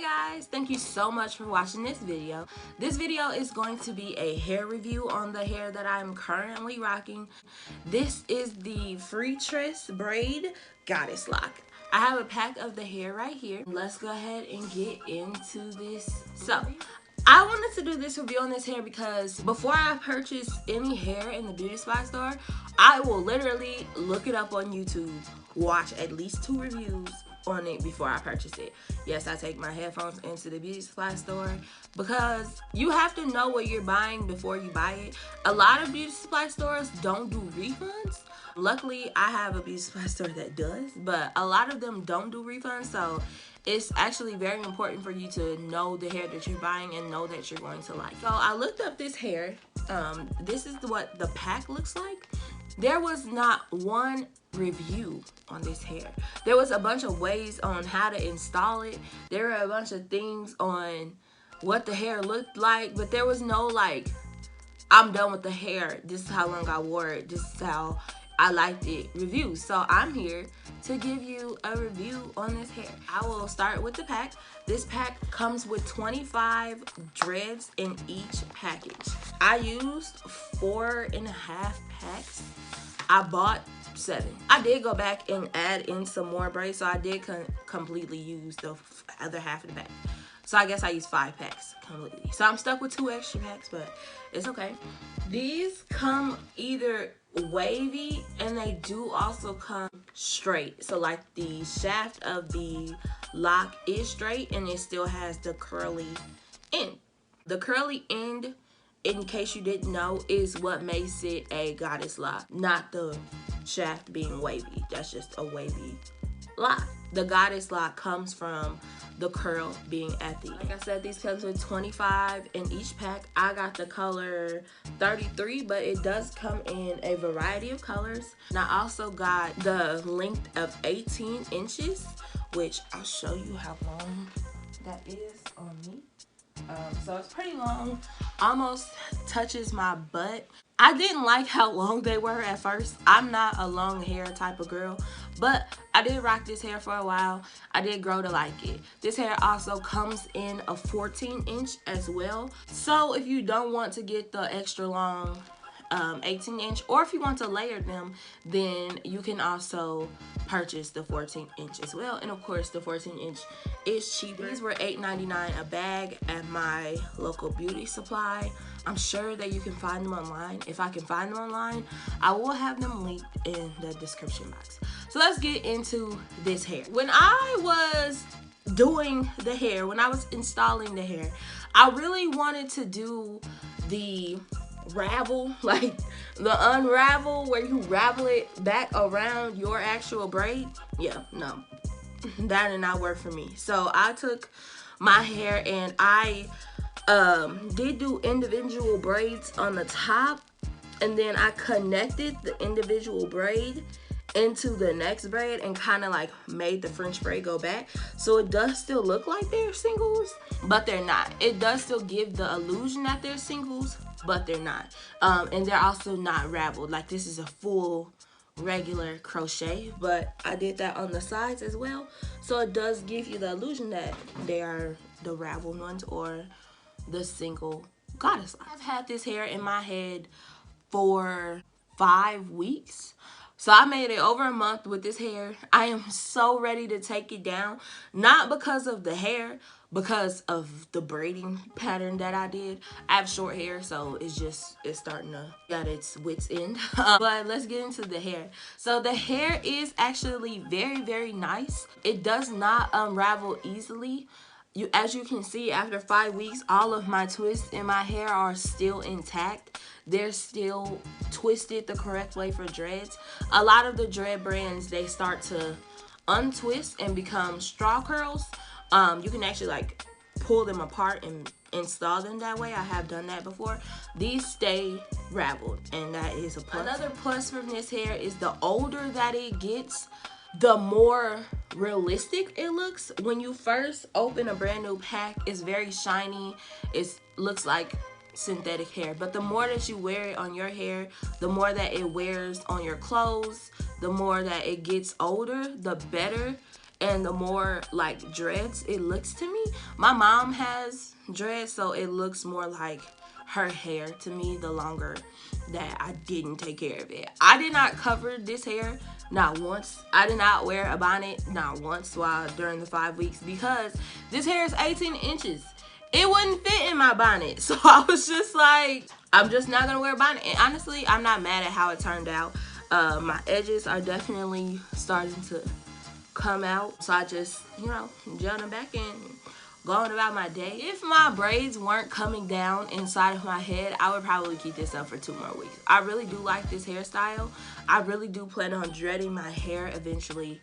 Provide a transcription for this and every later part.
guys, thank you so much for watching this video. This video is going to be a hair review on the hair that I'm currently rocking. This is the Freetress Braid Goddess Loc. I have a pack of the hair right here. Let's go ahead and get into this. So I wanted to do this review on this hair because before I purchase any hair in the beauty supply store, I will literally look it up on YouTube, watch at least 2 reviews on it before I purchase it. Yes, I take my headphones into the beauty supply store because you have to know what you're buying before you buy it. A lot of beauty supply stores don't do refunds. Luckily, I have a beauty supply store that does, but a lot of them don't do refunds, so it's actually very important for you to know the hair that you're buying and know that you're going to like. So I looked up this hair. This is what the pack looks like. There was not one review on this hair. There was a bunch of ways on how to install it. There were a bunch of things on what the hair looked like, but there was no like, I'm done with the hair, this is how long I wore it, this is how I liked it review. So I'm here to give you a review on this hair. I will start with the pack. This pack comes with 25 dreads in each package. I used 4.5 packs. I bought 7. I did go back and add in some more braids, so I did completely use the other half of the pack. So I guess I used 5 packs completely. So I'm stuck with 2 extra packs, but it's okay. These come either wavy and they do also come straight. So like the shaft of the lock is straight and it still has the curly end. The curly end, in case you didn't know, is what makes it a goddess lock, not the shaft being wavy. That's just a wavy lock. The goddess lock comes from the curl being at the end. Like I said, these comes with 25 in each pack. I got the color 33, but it does come in a variety of colors. And I also got the length of 18 inches, which I'll show you how long that is on me. So it's pretty long, almost touches my butt. I didn't like how long they were at first. I'm not a long hair type of girl, but I did rock this hair for a while. I did grow to like it. This hair also comes in a 14-inch as well. So if you don't want to get the extra long 18-inch, or if you want to layer them, then you can also purchase the 14-inch as well. And of course the 14-inch is cheaper. These were $8.99 a bag at my local beauty supply. I'm sure that you can find them online. If I can find them online, I will have them linked in the description box. So let's get into this hair. When I was doing the hair, when I was installing the hair, I really wanted to do the ravel, like the unravel where you ravel it back around your actual braid. Yeah, no, that did not work for me. So I took my hair and I did do individual braids on the top, and then I connected the individual braid into the next braid and kind of like made the French braid go back. So it does still look like they're singles, but they're not. It does still give the illusion that they're singles, but they're not. And they're also not raveled. Like this is a full regular crochet, but I did that on the sides as well. So it does give you the illusion that they are the raveled ones or the single goddess lock. I've had this hair in my head for 5 weeks. So I made it over a month with this hair. I am so ready to take it down. Not because of the hair, because of the braiding pattern that I did. I have short hair, so it's starting to get its wits end. But let's get into the hair. So the hair is actually very, very nice. It does not unravel easily. As you can see, after 5 weeks, all of my twists in my hair are still intact. They're still twisted the correct way for dreads. A lot of the dread brands, they start to untwist and become straw curls. You can actually like pull them apart and install them that way. I have done that before. These stay raveled, and that is a plus. Another plus from this hair is the older that it gets, the more realistic it looks. When you first open a brand new pack, it's very shiny. It looks like synthetic hair, but the more that you wear it on your hair, the more that it wears on your clothes, the more that it gets older, the better and the more like dreads it looks to me. My mom has dreads, so it looks more like her hair to me the longer that I didn't take care of it. I did not cover this hair not once. I did not wear a bonnet not once while during the 5 weeks because this hair is 18 inches. It wouldn't fit in my bonnet. So I was just like, I'm just not gonna wear a bonnet. And honestly, I'm not mad at how it turned out. My edges are definitely starting to come out. So I just, you know, gel them back in, going about my day. If my braids weren't coming down inside of my head, I would probably keep this up for 2 more weeks. I really do like this hairstyle. I really do plan on dreading my hair eventually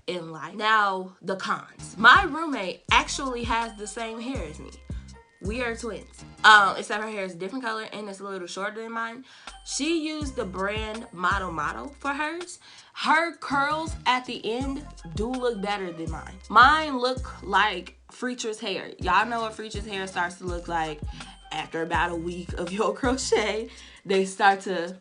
in life. Now, the cons. My roommate actually has the same hair as me. We are twins. Except her hair is a different color and it's a little shorter than mine. She used the brand Model for hers. Her curls at the end do look better than mine. Mine look like Freetress hair. Y'all know what Freetress hair starts to look like after about a week of your crochet. They start to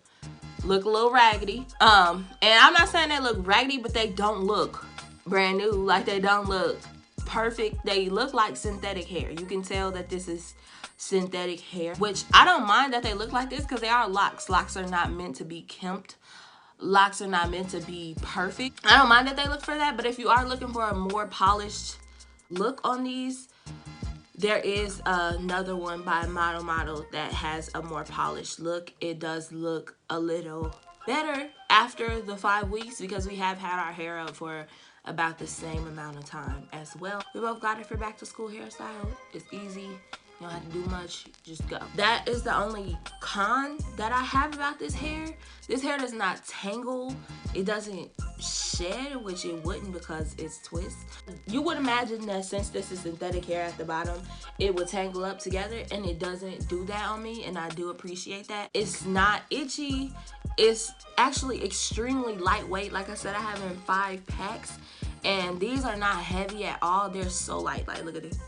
look a little raggedy. And I'm not saying they look raggedy, but they don't look brand new. Like, they don't look perfect. They look like synthetic hair. You can tell that this is synthetic hair, which I don't mind that they look like this because they are locks. Locks are not meant to be kempt. Locks are not meant to be perfect. I don't mind that they look for that, but if you are looking for a more polished look on these, there is another one by Model that has a more polished look. It does look a little better after the 5 weeks because we have had our hair up for about the same amount of time as well. We both got it for back to school hairstyle. It's easy. You don't have to do much, just go. That is the only con that I have about this hair. This hair does not tangle. It doesn't shed, which it wouldn't because it's twist. You would imagine that since this is synthetic hair at the bottom, it would tangle up together, and it doesn't do that on me, and I do appreciate that. It's not itchy. It's actually extremely lightweight. Like I said, I have in 5 packs, and these are not heavy at all. They're so light. Like, look at this.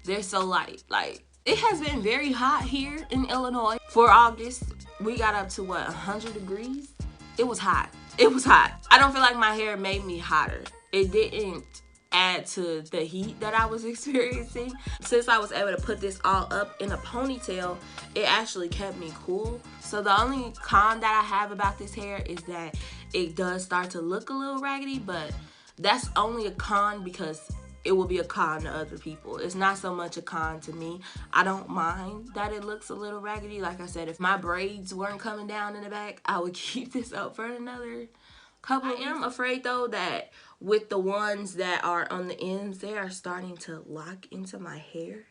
They're so light. Like, it has been very hot here in Illinois. For August, we got up to what, 100 degrees? It was hot. It was hot. I don't feel like my hair made me hotter. It didn't add to the heat that I was experiencing. Since I was able to put this all up in a ponytail, it actually kept me cool. So the only con that I have about this hair is that it does start to look a little raggedy, but that's only a con because it will be a con to other people. It's not so much a con to me. I don't mind that it looks a little raggedy. Like I said, if my braids weren't coming down in the back, I would keep this up for another couple. I am afraid though that with the ones that are on the ends, they are starting to lock into my hair.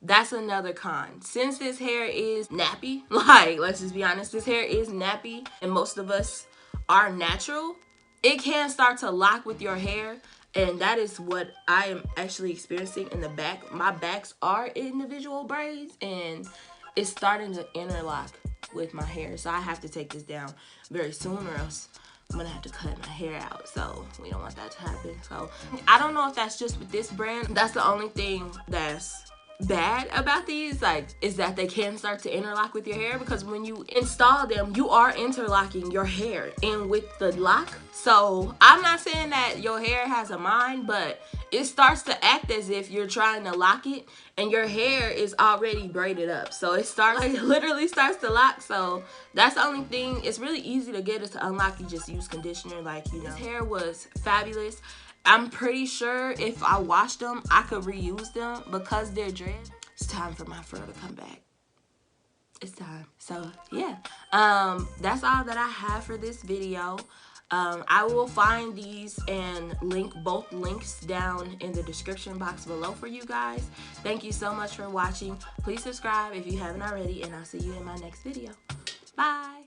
That's another con. Since this hair is nappy, like, let's just be honest, this hair is nappy and most of us are natural, it can start to lock with your hair. And that is what I am actually experiencing in the back. My backs are individual braids and it's starting to interlock with my hair. So I have to take this down very soon or else I'm gonna have to cut my hair out. So we don't want that to happen. So I don't know if that's just with this brand. That's the only thing that's bad about these, like, is that they can start to interlock with your hair because when you install them, you are interlocking your hair in with the lock. So I'm not saying that your hair has a mind, but it starts to act as if you're trying to lock it and your hair is already braided up. So it starts, like, it literally starts to lock. So that's the only thing. It's really easy to get it to unlock. You just use conditioner, like, you know. This hair was fabulous. I'm pretty sure if I washed them, I could reuse them because they're dread. It's time for my fur to come back. It's time. So yeah, that's all that I have for this video. I will find these and link both links down in the description box below for you guys. Thank you so much for watching. Please subscribe if you haven't already, and I'll see you in my next video. Bye.